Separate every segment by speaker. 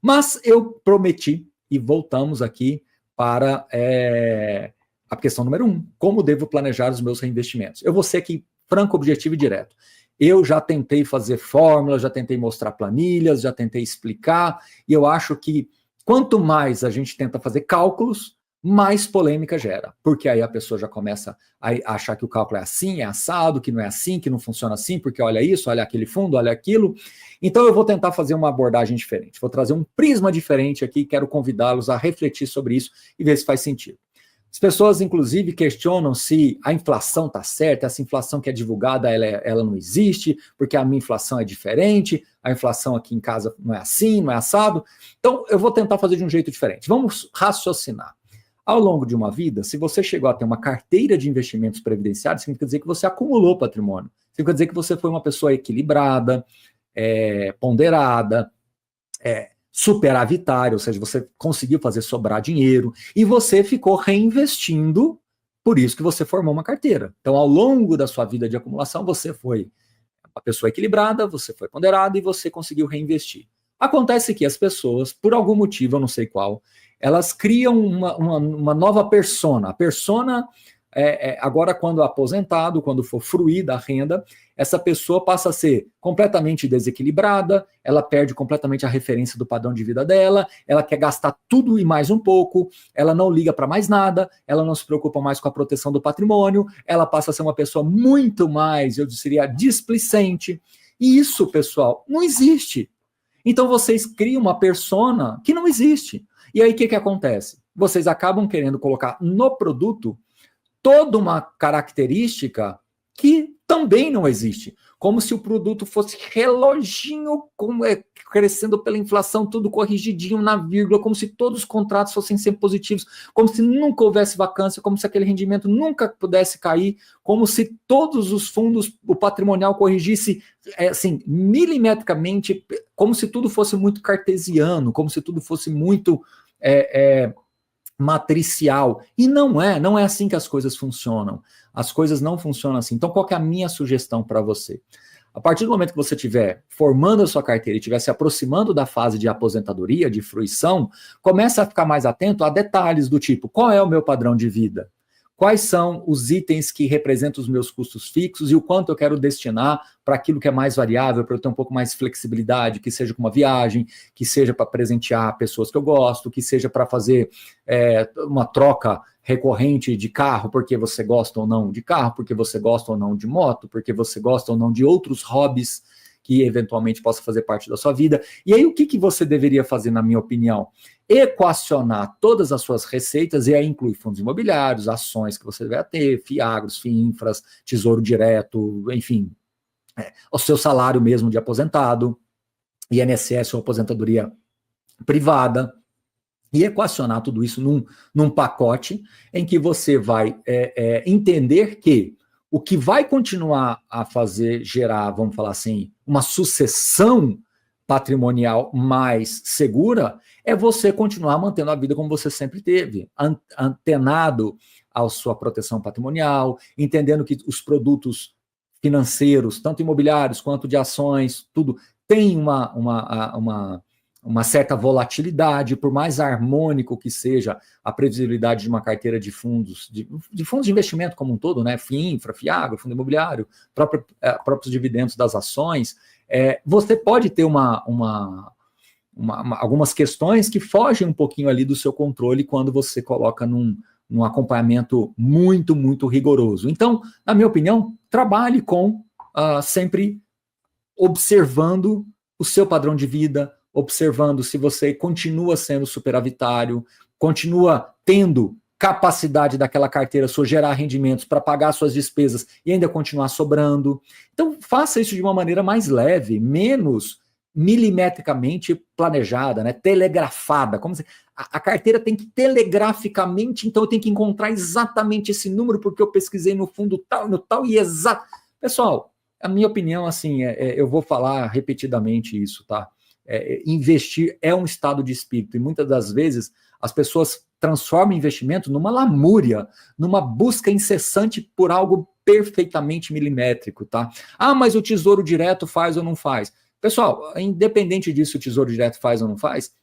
Speaker 1: Mas eu prometi, e voltamos aqui para a questão número 1, como devo planejar os meus reinvestimentos? Eu vou ser aqui franco, objetivo e direto. Eu já tentei fazer fórmulas, já tentei mostrar planilhas, já tentei explicar, e eu acho que quanto mais a gente tenta fazer cálculos, mais polêmica gera, porque aí a pessoa já começa a achar que o cálculo é assim, é assado, que não é assim, que não funciona assim, porque olha isso, olha aquele fundo, olha aquilo. Então eu vou tentar fazer uma abordagem diferente, vou trazer um prisma diferente aqui, quero convidá-los a refletir sobre isso e ver se faz sentido. As pessoas, inclusive, questionam se a inflação está certa, essa inflação que é divulgada, ela não existe, porque a minha inflação é diferente, a inflação aqui em casa não é assim, não é assado. Então eu vou tentar fazer de um jeito diferente. Vamos raciocinar. Ao longo de uma vida, se você chegou a ter uma carteira de investimentos previdenciários, significa dizer que você acumulou patrimônio. Significa dizer que você foi uma pessoa equilibrada, ponderada, superavitária, ou seja, você conseguiu fazer sobrar dinheiro e você ficou reinvestindo, por isso que você formou uma carteira. Então, ao longo da sua vida de acumulação, você foi uma pessoa equilibrada, você foi ponderada e você conseguiu reinvestir. Acontece que as pessoas, por algum motivo, eu não sei qual, elas criam uma nova persona. A persona, agora quando aposentado, quando for fruir da renda, essa pessoa passa a ser completamente desequilibrada, ela perde completamente a referência do padrão de vida dela, ela quer gastar tudo e mais um pouco, ela não liga para mais nada, ela não se preocupa mais com a proteção do patrimônio, ela passa a ser uma pessoa muito mais, eu diria, displicente. E isso, pessoal, não existe. Então vocês criam uma persona que não existe. E aí o que acontece? Vocês acabam querendo colocar no produto toda uma característica que também não existe. Como se o produto fosse reloginho, crescendo pela inflação, tudo corrigidinho na vírgula, como se todos os contratos fossem sempre positivos, como se nunca houvesse vacância, como se aquele rendimento nunca pudesse cair, como se todos os fundos, o patrimonial corrigisse assim, milimetricamente, como se tudo fosse muito cartesiano, como se tudo fosse muito matricial. E não é assim que as coisas funcionam. As coisas não funcionam assim. Então, qual que é a minha sugestão para você? A partir do momento que você estiver formando a sua carteira e estiver se aproximando da fase de aposentadoria, de fruição, comece a ficar mais atento a detalhes do tipo, qual é o meu padrão de vida? Quais são os itens que representam os meus custos fixos e o quanto eu quero destinar para aquilo que é mais variável, para eu ter um pouco mais de flexibilidade, que seja com uma viagem, que seja para presentear pessoas que eu gosto, que seja para fazer uma troca recorrente de carro, porque você gosta ou não de carro, porque você gosta ou não de moto, porque você gosta ou não de outros hobbies que eventualmente possa fazer parte da sua vida. E aí o que você deveria fazer, na minha opinião? Equacionar todas as suas receitas, e aí inclui fundos imobiliários, ações que você vai ter, FIAGROS, FIINFRAS, Tesouro Direto, enfim, o seu salário mesmo de aposentado, INSS ou aposentadoria privada, e equacionar tudo isso num pacote em que você vai entender que o que vai continuar a gerar, vamos falar assim, uma sucessão patrimonial mais segura é você continuar mantendo a vida como você sempre teve, antenado à sua proteção patrimonial, entendendo que os produtos financeiros, tanto imobiliários quanto de ações, tudo tem uma certa volatilidade, por mais harmônico que seja a previsibilidade de uma carteira de fundos, de fundos de investimento como um todo, né? FIINFRA, FIAGRO, fundo imobiliário, próprios dividendos das ações, você pode ter algumas questões que fogem um pouquinho ali do seu controle quando você coloca num acompanhamento muito, muito rigoroso. Então, na minha opinião, trabalhe sempre observando o seu padrão de vida, observando se você continua sendo superavitário, continua tendo capacidade daquela carteira sua gerar rendimentos para pagar suas despesas e ainda continuar sobrando. Então, faça isso de uma maneira mais leve, menos milimetricamente planejada, né? Telegrafada. A carteira tem que telegraficamente, então eu tenho que encontrar exatamente esse número porque eu pesquisei no fundo tal, no tal e exato. Pessoal, a minha opinião, assim, eu vou falar repetidamente isso, tá? Investir é um estado de espírito e muitas das vezes as pessoas transformam investimento numa lamúria, numa busca incessante por algo perfeitamente milimétrico, tá? Ah, mas o Tesouro Direto faz ou não faz? Pessoal, independente disso, o Tesouro Direto faz ou não faz,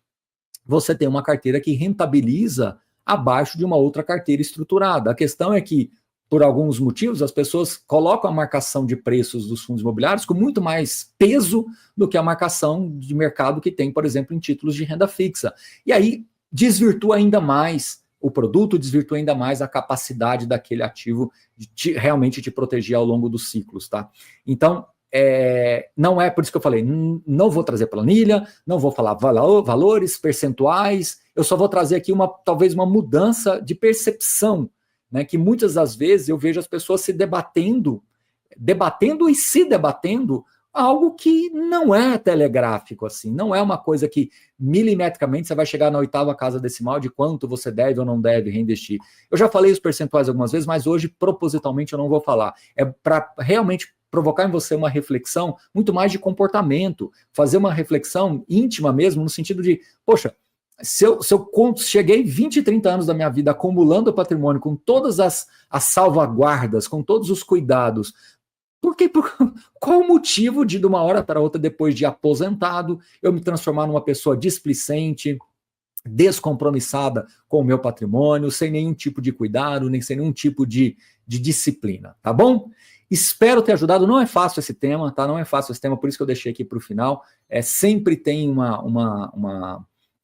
Speaker 1: você tem uma carteira que rentabiliza abaixo de uma outra carteira estruturada. A questão é que, por alguns motivos, as pessoas colocam a marcação de preços dos fundos imobiliários com muito mais peso do que a marcação de mercado que tem, por exemplo, em títulos de renda fixa. E aí desvirtua ainda mais o produto, desvirtua ainda mais a capacidade daquele ativo de realmente te proteger ao longo dos ciclos, tá? Então, não é por isso que eu falei, não vou trazer planilha, não vou falar valores, percentuais, eu só vou trazer aqui talvez uma mudança de percepção, né, que muitas das vezes eu vejo as pessoas se debatendo algo que não é telegráfico, assim, não é uma coisa que milimetricamente você vai chegar na 8ª casa decimal de quanto você deve ou não deve reinvestir. Eu já falei os percentuais algumas vezes, mas hoje propositalmente eu não vou falar. É para realmente provocar em você uma reflexão muito mais de comportamento, fazer uma reflexão íntima mesmo, no sentido de, poxa, se eu cheguei 20, 30 anos da minha vida acumulando patrimônio com todas as salvaguardas, com todos os cuidados, qual o motivo de uma hora para outra, depois de aposentado, eu me transformar numa pessoa displicente, descompromissada com o meu patrimônio, sem nenhum tipo de cuidado, nem sem nenhum tipo de disciplina, tá bom? Espero ter ajudado. Não é fácil esse tema, tá? Não é fácil esse tema, por isso que eu deixei aqui para o final. Sempre tem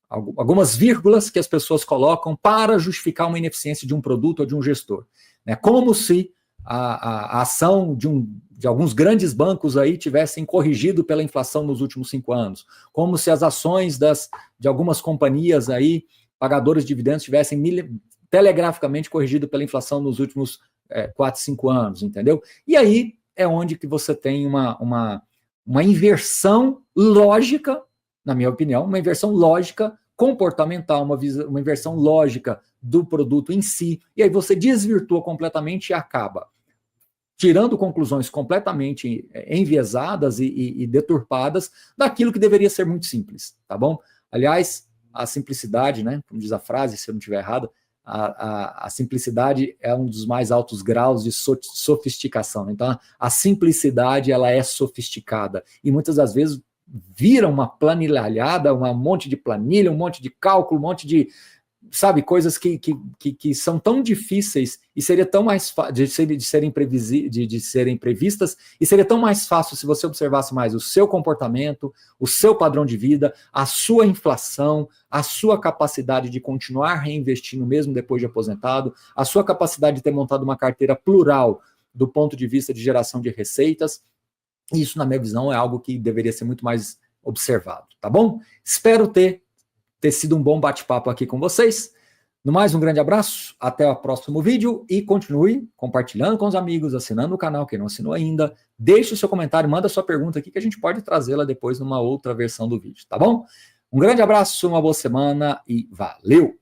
Speaker 1: algumas vírgulas que as pessoas colocam para justificar uma ineficiência de um produto ou de um gestor. Né? Como se a ação de alguns grandes bancos aí tivessem corrigido pela inflação nos últimos 5 anos. Como se as ações de algumas companhias aí, pagadoras de dividendos, tivessem telegraficamente corrigido pela inflação nos últimos 4, 5 anos, entendeu? E aí é onde que você tem uma inversão lógica, na minha opinião, uma inversão lógica comportamental, uma inversão lógica do produto em si, e aí você desvirtua completamente e acaba tirando conclusões completamente enviesadas e deturpadas daquilo que deveria ser muito simples, tá bom? Aliás, a simplicidade, né, como diz a frase, se eu não estiver errado, a simplicidade é um dos mais altos graus de sofisticação. Então, a simplicidade, ela é sofisticada. E muitas das vezes vira uma planilhada, um monte de planilha, um monte de cálculo, um monte de, sabe, coisas que são tão difíceis e seria tão mais fácil de serem previstas, e seria tão mais fácil se você observasse mais o seu comportamento, o seu padrão de vida, a sua inflação, a sua capacidade de continuar reinvestindo mesmo depois de aposentado, a sua capacidade de ter montado uma carteira plural do ponto de vista de geração de receitas. Isso, na minha visão, é algo que deveria ser muito mais observado, tá bom? Espero ter sido um bom bate-papo aqui com vocês. No mais, um grande abraço, até o próximo vídeo e continue compartilhando com os amigos, assinando o canal, quem não assinou ainda. Deixe o seu comentário, manda a sua pergunta aqui que a gente pode trazê-la depois numa outra versão do vídeo, tá bom? Um grande abraço, uma boa semana e valeu!